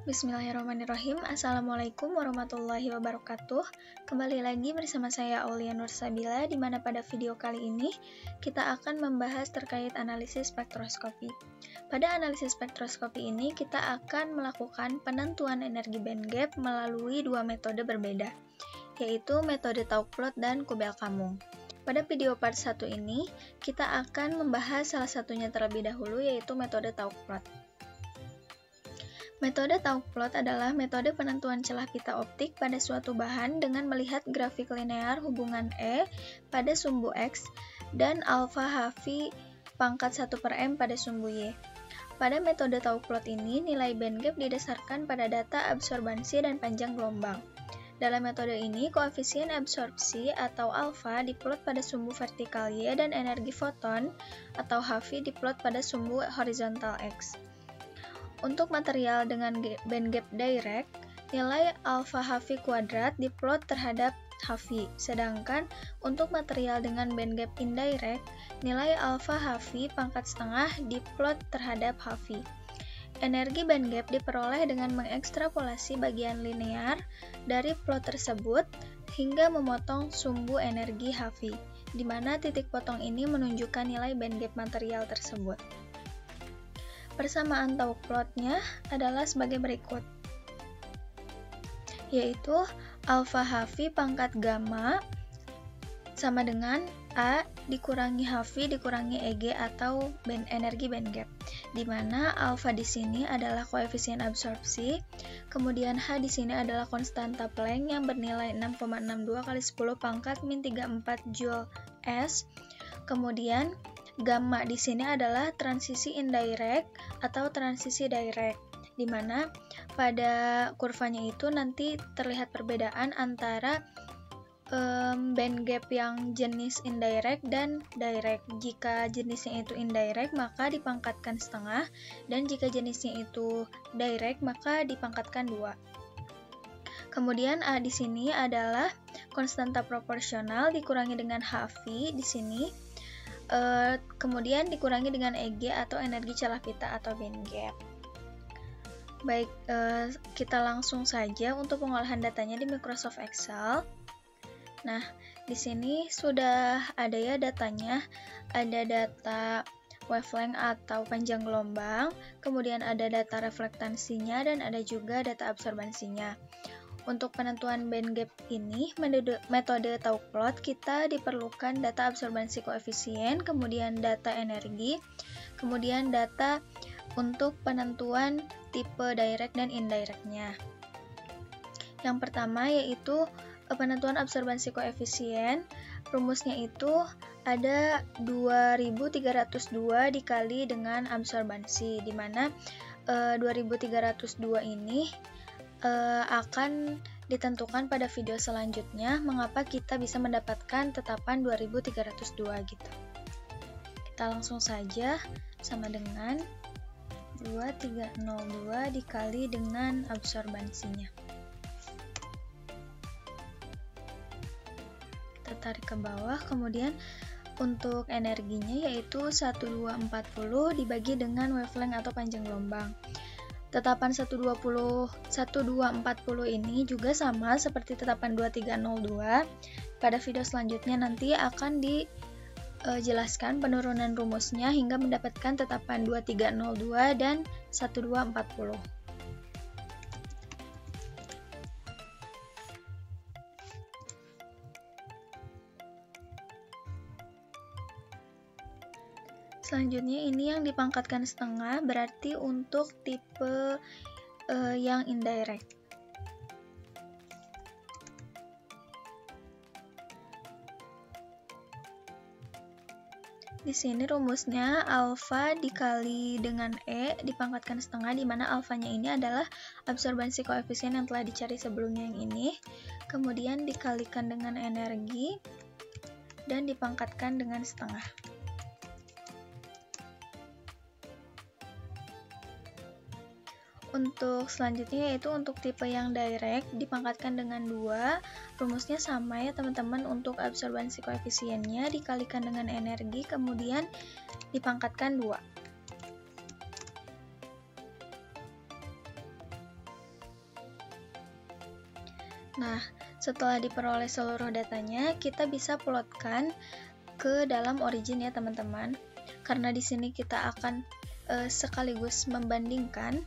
Bismillahirrahmanirrahim. Assalamualaikum warahmatullahi wabarakatuh. Kembali lagi bersama saya Aulia Nursabila, di mana pada video kali ini kita akan membahas terkait analisis spektroskopi. Pada analisis spektroskopi ini kita akan melakukan penentuan energi bandgap melalui dua metode berbeda, yaitu metode Taugplot dan Kubel-Kammung. Pada video part 1 ini kita akan membahas salah satunya terlebih dahulu, yaitu metode Taugplot. Metode Taugplot adalah metode penentuan celah pita optik pada suatu bahan dengan melihat grafik linear hubungan E pada sumbu X dan alfa Hv pangkat 1/m pada sumbu Y. Pada metode Taugplot ini, nilai bandgap didasarkan pada data absorbansi dan panjang gelombang. Dalam metode ini, koefisien absorpsi atau alfa diplot pada sumbu vertikal Y dan energi foton atau Hv diplot pada sumbu horizontal X. Untuk material dengan bandgap direct, nilai alfa Hv kuadrat diplot terhadap Hv, sedangkan untuk material dengan bandgap indirect, nilai alfa Hv pangkat setengah diplot terhadap Hv. Energi bandgap diperoleh dengan mengekstrapolasi bagian linear dari plot tersebut hingga memotong sumbu energi Hv, di mana titik potong ini menunjukkan nilai bandgap material tersebut. Persamaan Taugplotnya adalah sebagai berikut, yaitu alfa Hv pangkat gamma sama dengan A dikurangi Hv dikurangi Eg atau energi bandgap, di mana alfa di sini adalah koefisien absorpsi, kemudian H di sini adalah konstanta Planck yang bernilai 6,62 kali 10 pangkat min 34 Joule S, kemudian gamma di sini adalah transisi indirect atau transisi direct, di mana pada kurvanya itu nanti terlihat perbedaan antara bandgap yang jenis indirect dan direct. Jika jenisnya itu indirect, maka dipangkatkan setengah, dan jika jenisnya itu direct, maka dipangkatkan 2. Kemudian A di sini adalah konstanta proporsional dikurangi dengan Hv di sini. Kemudian dikurangi dengan Eg atau energi celah pita atau bandgap. Baik, kita langsung saja untuk pengolahan datanya di Microsoft Excel. Nah, di sini sudah ada ya datanya, ada data wavelength atau panjang gelombang, kemudian ada data reflektansinya, dan ada juga data absorbansinya. Untuk penentuan bandgap ini, metode Taugplot, kita diperlukan data absorbansi koefisien, kemudian data energi, kemudian data untuk penentuan tipe direct dan indirectnya. Yang pertama yaitu penentuan absorbansi koefisien. Rumusnya itu ada 2302 dikali dengan absorbansi, di mana 2302 ini akan ditentukan pada video selanjutnya mengapa kita bisa mendapatkan tetapan 2302 gitu. Kita langsung saja, sama dengan 2302 dikali dengan absorbansinya. Kita tarik ke bawah, kemudian untuk energinya yaitu 1240 dibagi dengan wavelength atau panjang gelombang. Tetapan 1240 ini juga sama seperti tetapan 2302. Pada video selanjutnya nanti akan dijelaskan penurunan rumusnya hingga mendapatkan tetapan 2302 dan 1240. Selanjutnya ini yang dipangkatkan setengah, berarti untuk tipe yang indirect. Di sini rumusnya alfa dikali dengan E dipangkatkan setengah, di mana alfanya ini adalah absorbansi koefisien yang telah dicari sebelumnya yang ini, kemudian dikalikan dengan energi dan dipangkatkan dengan setengah. Untuk selanjutnya yaitu untuk tipe yang direct dipangkatkan dengan 2, rumusnya sama ya teman-teman, untuk absorbansi koefisiennya dikalikan dengan energi kemudian dipangkatkan 2. Nah, setelah diperoleh seluruh datanya, kita bisa plotkan ke dalam origin ya teman-teman. Karena di sini kita akan sekaligus membandingkan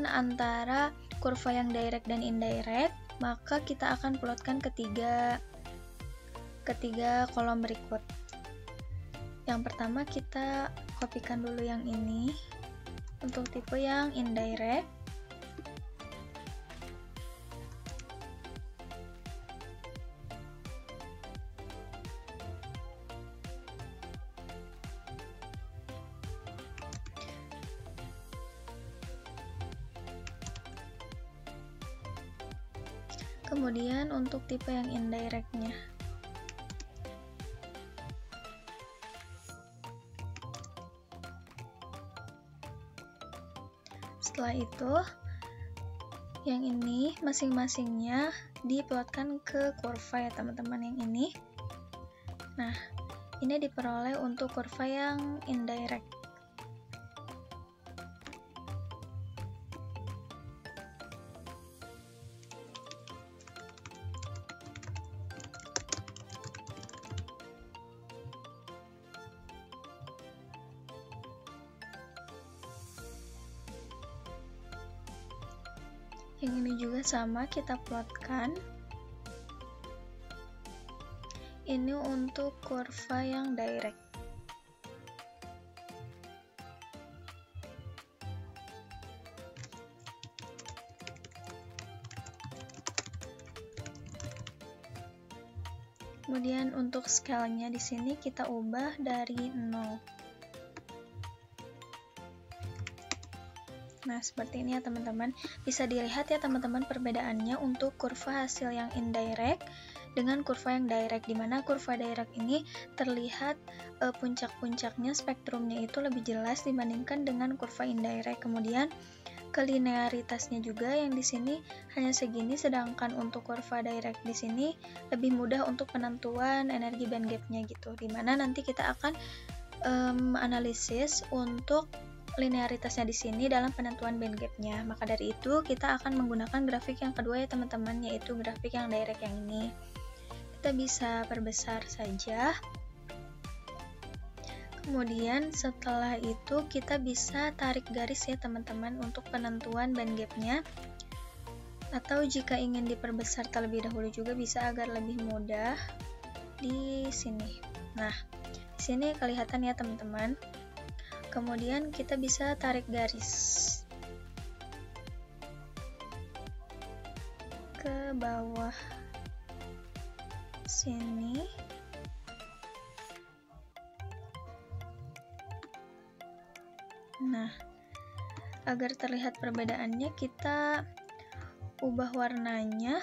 antara kurva yang direct dan indirect, maka kita akan plotkan ketiga kolom berikut. Yang pertama kita kopikan dulu yang ini untuk tipe yang indirect. Kemudian untuk tipe yang indirect-nya. Setelah itu, yang ini masing-masingnya diplotkan ke kurva ya teman-teman yang ini. Nah, ini diperoleh untuk kurva yang indirect. Yang ini juga sama, kita plotkan. Ini untuk kurva yang direct. Kemudian untuk scale-nya di sini kita ubah dari 0. Nah, seperti ini ya teman-teman. Bisa dilihat ya teman-teman perbedaannya untuk kurva hasil yang indirect dengan kurva yang direct, dimana kurva direct ini terlihat puncak-puncaknya, spektrumnya itu lebih jelas dibandingkan dengan kurva indirect. Kemudian kelinearitasnya juga yang di sini hanya segini, sedangkan untuk kurva direct di sini lebih mudah untuk penentuan energi band gap-nya gitu, dimana nanti kita akan analisis untuk linearitasnya di sini dalam penentuan band gap-nya. Maka dari itu kita akan menggunakan grafik yang kedua ya teman-teman, yaitu grafik yang direct yang ini. Kita bisa perbesar saja. Kemudian setelah itu kita bisa tarik garis ya teman-teman untuk penentuan band gap-nya. Atau jika ingin diperbesar terlebih dahulu juga bisa agar lebih mudah di sini. Nah, di sini kelihatan ya teman-teman. Kemudian kita bisa tarik garis ke bawah sini. Nah, agar terlihat perbedaannya kita ubah warnanya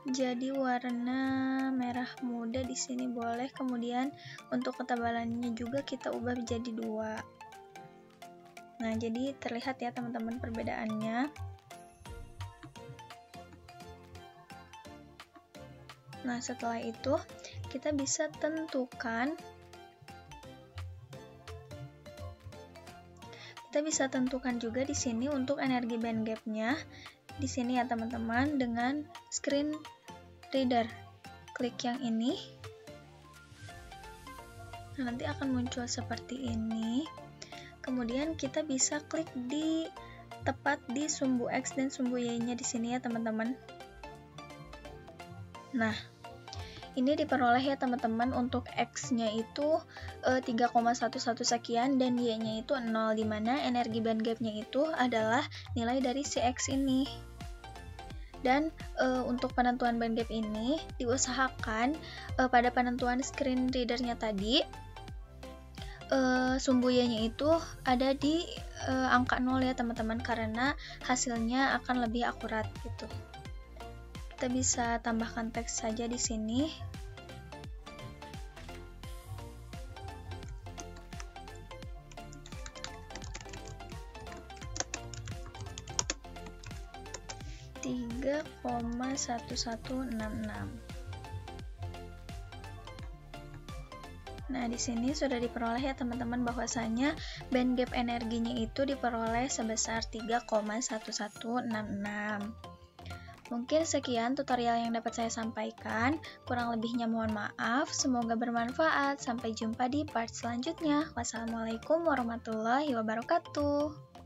jadi warna merah muda di sini boleh. Kemudian untuk ketebalannya juga kita ubah menjadi 2. Nah, jadi terlihat ya teman-teman perbedaannya. Nah, setelah itu kita bisa tentukan juga di sini untuk energi band gap-nya di sini ya teman-teman dengan screen reader. Klik yang ini. Nah, nanti akan muncul seperti ini. Kemudian kita bisa klik tepat di sumbu X dan sumbu Y-nya di sini ya teman-teman. Nah, ini diperoleh ya teman-teman, untuk X-nya itu 3,11 sekian dan Y-nya itu 0, dimana energi band gap-nya itu adalah nilai dari si X ini. Dan untuk penentuan band gap ini diusahakan pada penentuan screen reader-nya tadi sumbu Y-nya itu ada di angka 0 ya teman-teman, karena hasilnya akan lebih akurat gitu. Kita bisa tambahkan teks saja di sini. Nah, di sini sudah diperoleh ya teman-teman bahwasanya band gap energinya itu diperoleh sebesar 3,1166. Mungkin sekian tutorial yang dapat saya sampaikan. Kurang lebihnya mohon maaf. Semoga bermanfaat. Sampai jumpa di part selanjutnya. Wassalamualaikum warahmatullahi wabarakatuh.